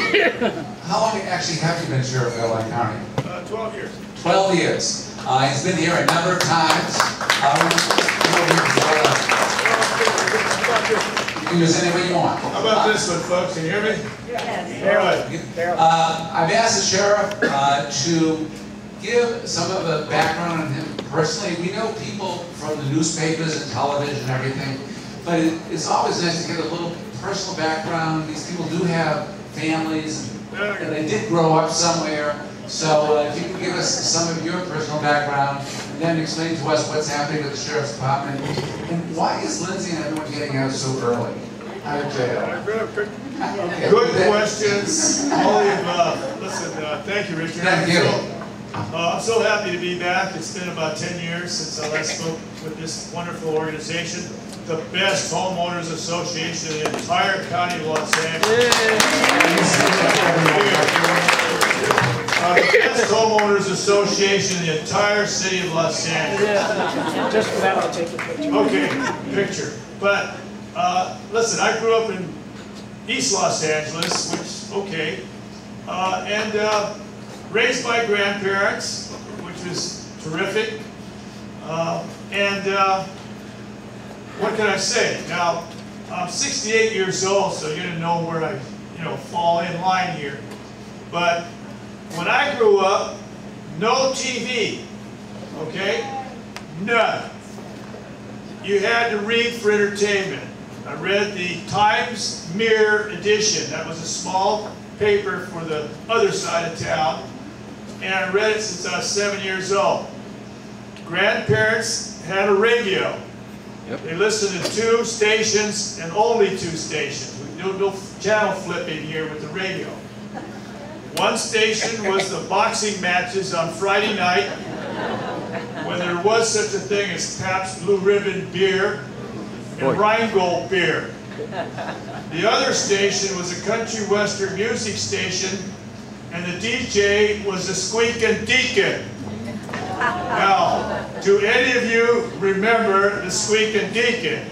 How long actually have you been Sheriff of LA County? 12 years. 12 years. He's been here a number of times. You can use any way you want. How about this one, folks? Can you hear me? Yes. All right. I've asked the Sheriff to give some of the background on him personally. We know people from the newspapers and television and everything, but it's always nice to get a little personal background. These people do have families, and they did grow up somewhere. So if you can give us some of your personal background, and then explain to us what's happening with the Sheriff's Department, and why is Lindsay and everyone getting out so early out of jail? Okay. Good questions, all the above. Listen, thank you, Richard. Thank you. I'm so happy to be back. It's been about 10 years since I last spoke with this wonderful organization, the best homeowners association in the entire county of Los Angeles. The best homeowners association in the entire city of Los Angeles. Yeah. Just for that, I'll take a picture. Okay, picture. But listen, I grew up in East Los Angeles, which, okay, and raised by grandparents, which was terrific. What can I say? Now, I'm 68 years old, so you didn't know where I, fall in line here. But when I grew up, no TV, okay? None. You had to read for entertainment. I read the Times Mirror edition. That was a small paper for the other side of town. And I read it since I was 7 years old. Grandparents had a radio. Yep. They listened to 2 stations and only 2 stations. No channel flipping here with the radio. One station was the boxing matches on Friday night, when there was such a thing as Pabst Blue Ribbon beer and Rheingold beer. The other station was a country western music station, and the DJ was a Squeakin' Deacon. Now, do any of you remember the Squeakin' Deacon?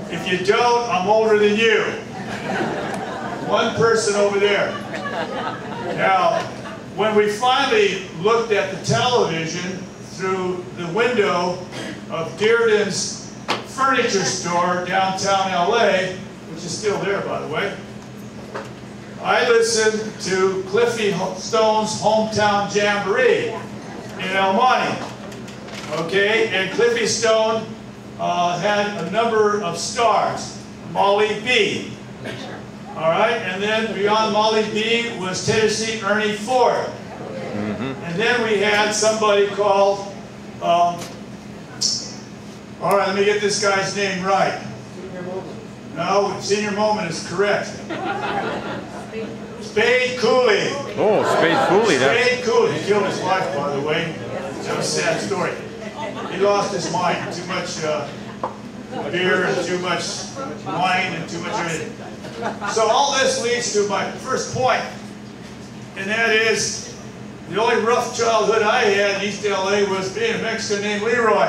If you don't, I'm older than you. One person over there. Now, when we finally looked at the television through the window of Dearden's furniture store downtown LA, which is still there, by the way, I listened to Cliffy Stone's Hometown Jamboree in El Monte. Okay, and Cliffy Stone had a number of stars. Molly B. All right, and then beyond Molly B was Tennessee Ernie Ford. And then we had somebody called, all right, let me get this guy's name right. No, Senior Moment is correct. Spade Cooley. Oh, Spade Cooley. Spade Cooley. He killed his wife, by the way. That was a sad story. He lost his mind. Too much beer and too much wine and too much everything. So all this leads to my first point, and that is the only rough childhood I had in East LA was being a Mexican named Leroy.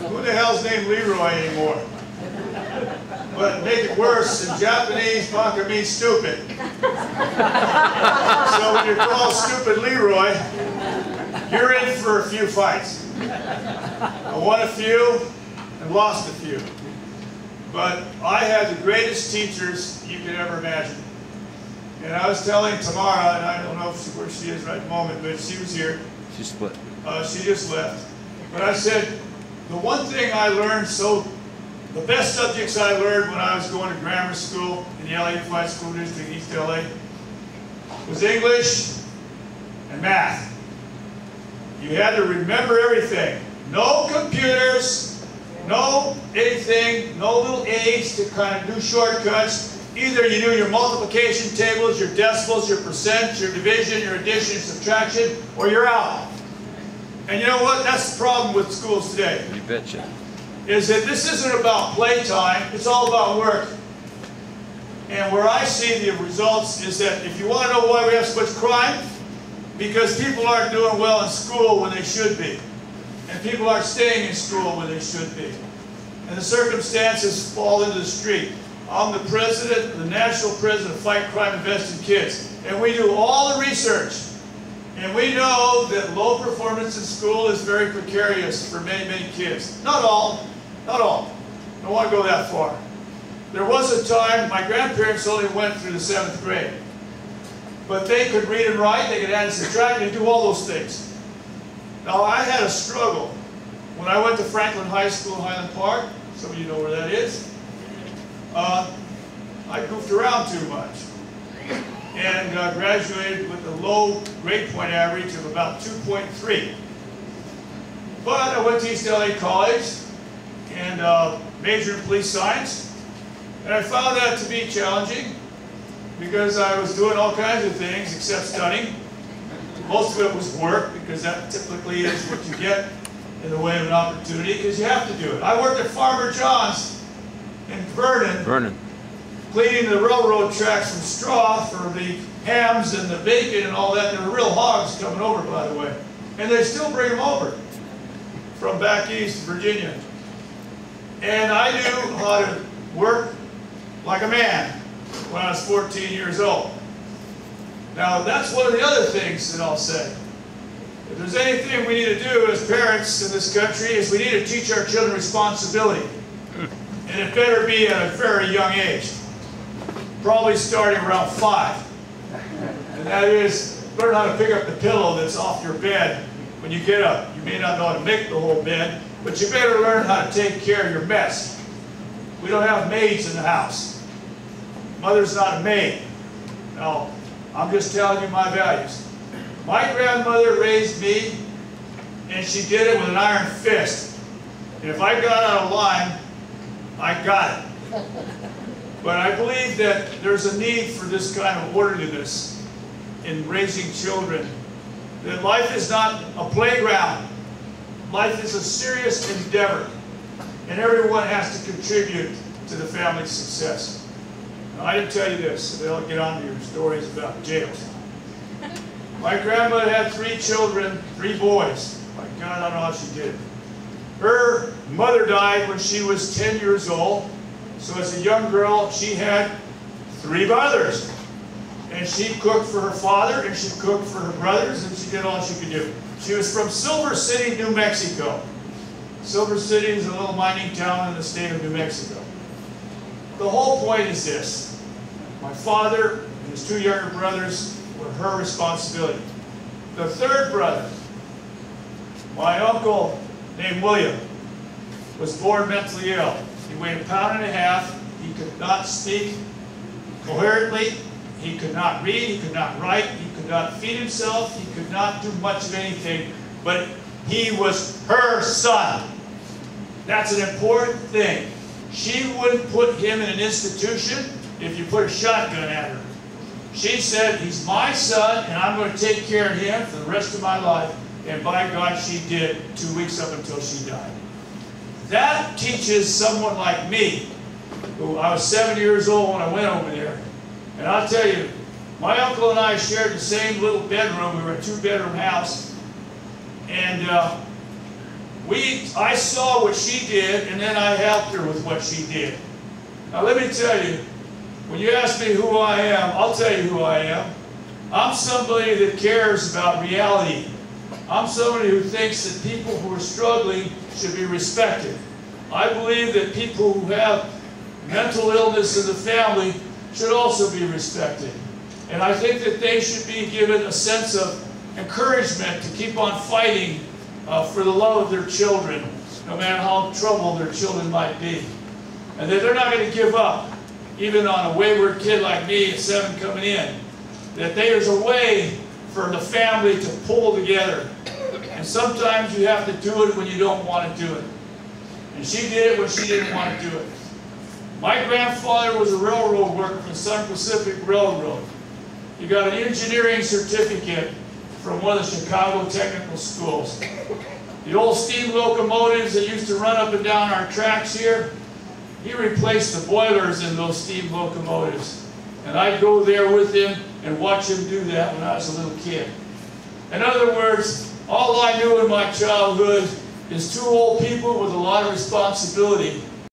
Who the hell's named Leroy anymore? But make it worse, in Japanese, Baca means stupid. So when you're called Stupid Leroy, you're in for a few fights. I won a few and lost a few. But I had the greatest teachers you could ever imagine. And I was telling Tamara, and I don't know where she is right at the moment, but she was here. She split. She just left. But I said, the one thing I learned, the best subjects I learned when I was going to grammar school in the LA Unified School District, East LA, was English and math. You had to remember everything. No computers, no anything, no little aids to kind of do shortcuts. Either you knew your multiplication tables, your decimals, your percents, your division, your addition, subtraction, or you're out. And you know what? That's the problem with schools today. You betcha. Is that this isn't about playtime, it's all about work. And where I see the results is that if you want to know why we have so much crime, because people aren't doing well in school when they should be. And people aren't staying in school when they should be. And the circumstances fall into the street. I'm the president, the national president of Fight Crime, Invest in Kids. And we do all the research. And we know that low performance in school is very precarious for many, many kids. Not all. Not all. I don't want to go that far. There was a time, my grandparents only went through the 7th grade. But they could read and write, they could add and subtract, and do all those things. Now, I had a struggle. When I went to Franklin High School in Highland Park, some of you know where that is, I goofed around too much. And graduated with a low grade point average of about 2.3. But I went to East LA College and majored in police science. And I found that to be challenging because I was doing all kinds of things except studying. Most of it was work, because that typically is what you get in the way of an opportunity, because you have to do it. I worked at Farmer John's in Vernon. Cleaning the railroad tracks from straw for the hams and the bacon and all that. There were real hogs coming over, by the way. And they still bring them over from back east, Virginia. And I knew how to work like a man when I was 14 years old. Now, that's one of the other things that I'll say. If there's anything we need to do as parents in this country, is we need to teach our children responsibility. And it better be at a very young age. Probably starting around 5. And that is, learn how to pick up the pillow that's off your bed when you get up. You may not know how to make the whole bed, but you better learn how to take care of your mess. We don't have maids in the house. Mother's not a maid. Now, I'm just telling you my values. My grandmother raised me, and she did it with an iron fist. And if I got out of line, I got it. But I believe that there's a need for this kind of orderliness in raising children. That life is not a playground. Life is a serious endeavor. And everyone has to contribute to the family's success. Now, I didn't tell you this, so they'll get on to your stories about jails. My grandmother had 3 children, 3 boys. My God, I don't know how she did it. Her mother died when she was 10 years old. So as a young girl, she had 3 brothers. And she cooked for her father, and she cooked for her brothers, and she did all she could do. She was from Silver City, New Mexico. Silver City is a little mining town in the state of New Mexico. The whole point is this. My father and his 2 younger brothers were her responsibility. The 3rd brother, my uncle named William, was born mentally ill. He weighed 1.5 pounds. He could not speak coherently. He could not read. He could not write. He could not feed himself. He could not do much of anything. But he was her son. That's an important thing. She wouldn't put him in an institution if you put a shotgun at her. She said, he's my son, and I'm going to take care of him for the rest of my life. And by God, she did 2 weeks up until she died. That teaches someone like me, who I was 7 years old when I went over there. And I'll tell you, my uncle and I shared the same little bedroom. We were a 2-bedroom house. And I saw what she did, and then I helped her with what she did. Now let me tell you, when you ask me who I am, I'll tell you who I am. I'm somebody that cares about reality. I'm somebody who thinks that people who are struggling should be respected. I believe that people who have mental illness in the family should also be respected. And I think that they should be given a sense of encouragement to keep on fighting for the love of their children, no matter how troubled their children might be. And that they're not going to give up, even on a wayward kid like me at 7 coming in. That there's a way for the family to pull together. And sometimes you have to do it when you don't want to do it. And she did it when she didn't want to do it. My grandfather was a railroad worker for the Southern Pacific Railroad. He got an engineering certificate from one of the Chicago technical schools. The old steam locomotives that used to run up and down our tracks here, he replaced the boilers in those steam locomotives. And I'd go there with him and watch him do that when I was a little kid. In other words, all I knew in my childhood is 2 old people with a lot of responsibility